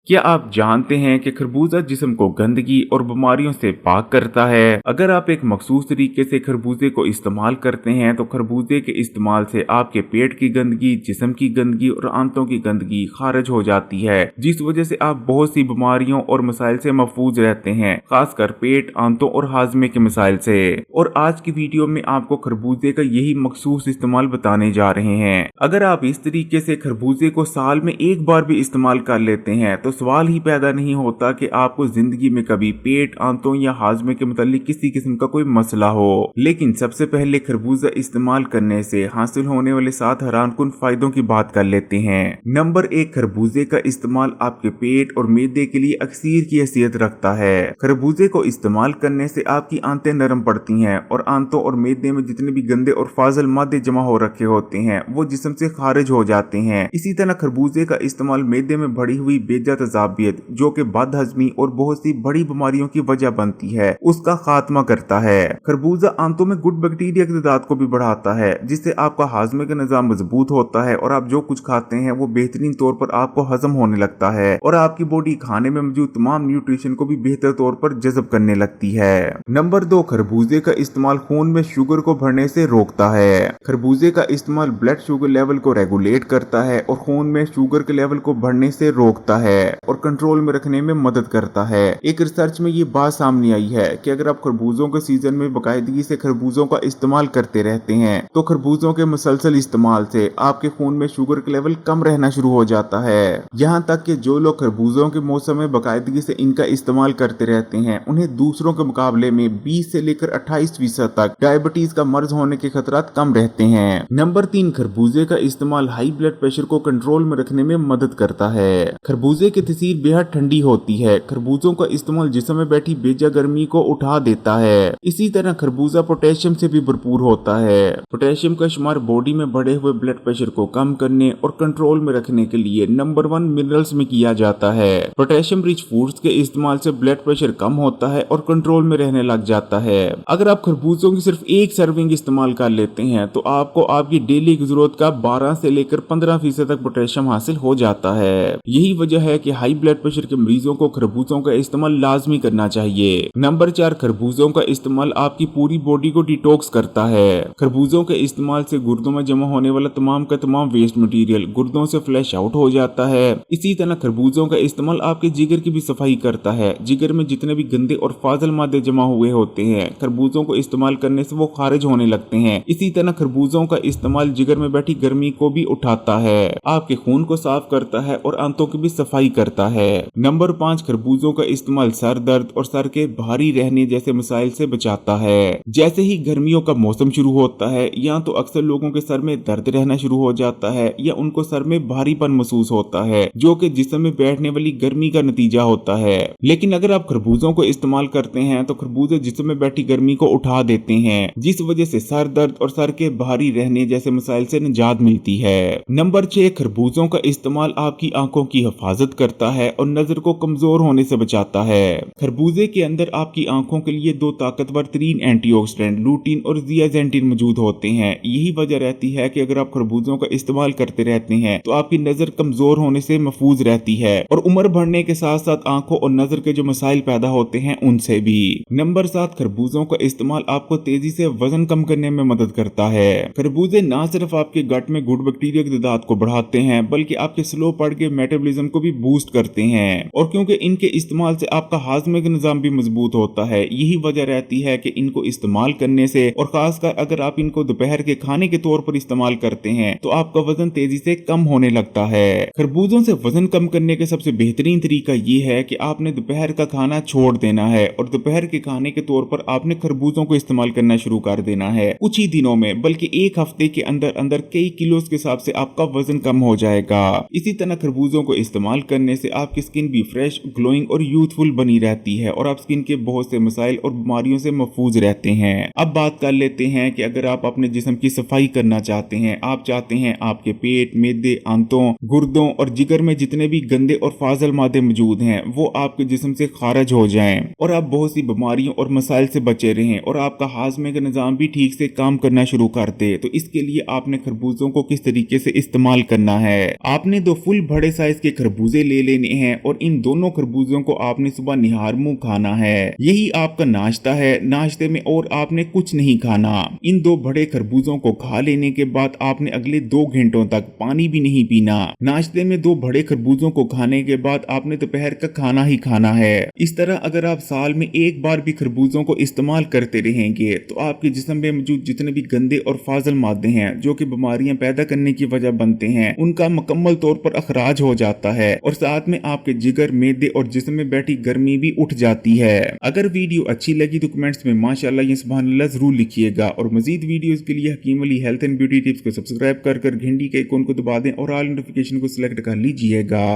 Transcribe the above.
क्या आप जानते हैं कि खरबूजा जिस्म को गंदगी और बीमारियों से पाक करता है। अगर आप एक मखसूस तरीके से खरबूजे को इस्तेमाल करते हैं तो खरबूजे के इस्तेमाल से आपके पेट की गंदगी, जिस्म की गंदगी और आंतों की गंदगी खारिज हो जाती है, जिस वजह से आप बहुत सी बीमारियों और मसाइल से महफूज रहते हैं, खासकर पेट, आंतों और हाजमे के मसाइल से। और आज की वीडियो में आपको खरबूजे का यही मखसूस इस्तेमाल बताने जा रहे हैं। अगर आप इस तरीके से खरबूजे को साल में एक बार भी इस्तेमाल कर लेते हैं तो सवाल ही पैदा नहीं होता कि आपको जिंदगी में कभी पेट, आंतों या हाजमे के मुतालिक किसी किस्म का कोई मसला हो। लेकिन सबसे पहले खरबूजा इस्तेमाल करने से हासिल होने वाले 7 हैरानकुन फायदों की बात कर लेते हैं। नंबर 1, खरबूजे का इस्तेमाल आपके पेट और मैदे के लिए अक्सीर की हैसियत रखता है। खरबूजे को इस्तेमाल करने से आपकी आंतें नरम पड़ती हैं और आंतों और मैदे में जितने भी गंदे और फाजल मादे जमा हो रखे होते हैं वो जिस्म से खारिज हो जाते हैं। इसी तरह खरबूजे का इस्तेमाल मैदे में बढ़ी हुई बेजा तेजाबियत, जो कि बदहजमी और बहुत सी बड़ी बीमारियों की वजह बनती है, उसका खात्मा करता है। खरबूजा आंतों में गुड बैक्टीरिया की तादाद को भी बढ़ाता है, जिससे आपका हाजमे का निजाम मजबूत होता है और आप जो कुछ खाते हैं वो बेहतरीन तौर पर आपको हजम होने लगता है और आपकी बॉडी खाने में मौजूद तमाम न्यूट्रिशन को भी बेहतर तौर पर जज़ब करने लगती है। नंबर 2, खरबूजे का इस्तेमाल खून में शुगर को बढ़ने से रोकता है। खरबूजे का इस्तेमाल ब्लड शुगर लेवल को रेगुलेट करता है और खून में शुगर के लेवल को बढ़ने से रोकता है और कंट्रोल में रखने में मदद करता है। एक रिसर्च में ये बात सामने आई है कि अगर आप खरबूजों के सीजन में बाकायदगी से खरबूजों का इस्तेमाल करते रहते हैं तो खरबूजों के मुसलसल इस्तेमाल से आपके खून में शुगर का लेवल कम रहना शुरू हो जाता है। यहाँ तक कि जो लोग खरबूजों के मौसम में बाकायदगी से इनका इस्तेमाल करते रहते हैं उन्हें दूसरों के मुकाबले में 20 से लेकर 28% तक डायबिटीज का मर्ज होने के खतरात कम रहते हैं। नंबर 3, खरबूजे का इस्तेमाल हाई ब्लड प्रेशर को कंट्रोल में रखने में मदद करता है। खरबूजे की तसीर बेहद ठंडी होती है। खरबूजों का इस्तेमाल जिस्म में बैठी बेजा गर्मी को उठा देता है। इसी तरह खरबूजा पोटेशियम से भी भरपूर होता है। पोटेशियम का शुमार बॉडी में बढ़े हुए ब्लड प्रेशर को कम करने और कंट्रोल में रखने के लिए नंबर 1 मिनरल्स में किया जाता है। पोटेशियम रिच फूड्स के इस्तेमाल से ब्लड प्रेशर कम होता है और कंट्रोल में रहने लग जाता है। अगर आप खरबूजों की सिर्फ एक सर्विंग इस्तेमाल कर लेते हैं तो आपको आपकी डेली की जरूरत का 12 से लेकर 15% तक पोटेशियम हासिल हो जाता है। यही वजह है कि हाई ब्लड प्रेशर के मरीजों को खरबूजों का इस्तेमाल लाजमी करना चाहिए। नंबर 4, खरबूजों का इस्तेमाल आपकी पूरी बॉडी को डिटॉक्स करता है। खरबूजों के इस्तेमाल से गुर्दों में जमा होने वाला तमाम का तमाम वेस्ट मटेरियल गुर्दों से फ्लैश आउट हो जाता है। इसी तरह खरबूजों का इस्तेमाल आपके जिगर की भी सफाई करता है। जिगर में जितने भी गंदे और फाजल मादे जमा हुए होते हैं खरबूजों को इस्तेमाल करने से वो खारिज होने लगते हैं। इसी तरह खरबूजों का इस्तेमाल जिगर में बैठी गर्मी को भी उठाता है, आपके खून को साफ करता है और आंतों की भी सफाई करता है। नंबर 5, खरबूजों का इस्तेमाल सर दर्द और सर के भारी रहने जैसे मसाइल से बचाता है। जैसे ही गर्मियों का मौसम शुरू होता है या तो अक्सर लोगों के सर में दर्द रहना शुरू हो जाता है या उनको सर में भारीपन महसूस होता है, जो कि जिस्म में बैठने वाली गर्मी का नतीजा होता है। लेकिन अगर आप खरबूजों को इस्तेमाल करते हैं तो खरबूजे जिस्म में बैठी गर्मी को उठा देते हैं, जिस वजह से सर दर्द और सर के भारी रहने जैसे मसाइल से निजात मिलती है। नंबर 6, खरबूजों का इस्तेमाल आपकी आंखों की हिफाजत करता है और नजर को कमजोर होने से बचाता है। खरबूजे के अंदर आपकी आंखों के लिए 2 ताकतवर तरीन एंटीऑक्सीडेंट लूटीन और जियाजेंटिन मौजूद होते हैं। यही वजह रहती है कि अगर आप खरबूजों का इस्तेमाल करते रहते हैं तो आपकी नजर कमजोर होने से महफूज रहती है और उम्र बढ़ने के साथ साथ आंखों और नजर के जो मसाइल पैदा होते हैं उनसे भी। नंबर 7, खरबूजों का इस्तेमाल आपको तेजी से वजन कम करने में मदद करता है। खरबूजे न सिर्फ आपके गट में गुड बैक्टीरिया की तादाद को बढ़ाते हैं बल्कि आपके स्लो पड़ के मेटाबॉलिज्म को भी बूस्ट करते हैं और क्योंकि इनके इस्तेमाल से आपका हाजमे का निजाम भी मजबूत होता है, यही वजह रहती है कि इनको इस्तेमाल करने से और खासकर अगर आप इनको दोपहर के खाने के तौर पर इस्तेमाल करते हैं तो आपका वजन तेजी से कम होने लगता है। खरबूजों से वजन कम करने का सबसे बेहतरीन तरीका ये है कि आपने दोपहर का खाना छोड़ देना है और दोपहर के खाने के तौर पर आपने खरबूजों को इस्तेमाल करना शुरू कर देना है। कुछ ही दिनों में बल्कि एक हफ्ते के अंदर अंदर कई किलो के हिसाब से आपका वजन कम हो जाएगा। इसी तरह खरबूजों को इस्तेमाल करने से आपकी स्किन भी फ्रेश, ग्लोइंग और यूथफुल बनी रहती है और आप स्किन के बहुत से मसाइल और बीमारियों से महफूज रहते हैं। अब बात कर लेते हैं कि अगर आप अपने जिस्म की सफाई करना चाहते हैं, आप चाहते हैं आपके पेट, मैदे, आंतों, गुर्दों और जिगर में जितने भी गंदे और फाजल मादे मौजूद हैं वो आपके जिस्म से खारिज हो जाएं और आप बहुत सी बीमारियों और मसाइल से बचे रहें और आपका हाजमे का निजाम भी ठीक से काम करना शुरू कर दे, तो इसके लिए आपने खरबूजों को किस तरीके से इस्तेमाल करना है। आपने 2 फुल बड़े साइज के खरबूजे ले ले लेने हैं और इन दोनों खरबूजों को आपने सुबह निहार मुंह खाना है। यही आपका नाश्ता है। नाश्ते में और आपने कुछ नहीं खाना। इन 2 बड़े खरबूजों को खा लेने के बाद आपने अगले 2 घंटों तक पानी भी नहीं पीना। नाश्ते में 2 बड़े खरबूजों को खाने के बाद आपने दोपहर का खाना ही खाना है। इस तरह अगर आप साल में एक बार भी खरबूजों को इस्तेमाल करते रहेंगे तो आपके जिस्म में मौजूद जितने भी गंदे और फाजिल मादे हैं जो कि बीमारियां पैदा करने की वजह बनते हैं, उनका मुकम्मल तौर पर अखराज हो जाता है और साथ में आपके जिगर, मैदे और जिस्म में बैठी गर्मी भी उठ जाती है। अगर वीडियो अच्छी लगी तो कमेंट्स में माशाअल्लाह या सुभान अल्लाह जरूर लिखिएगा और मजीद वीडियोस के लिए Hakeem Ali health and beauty tips को सब्सक्राइब कर घंटी के आइकॉन को दबा दें और ऑल नोटिफिकेशन को सिलेक्ट कर लीजिएगा।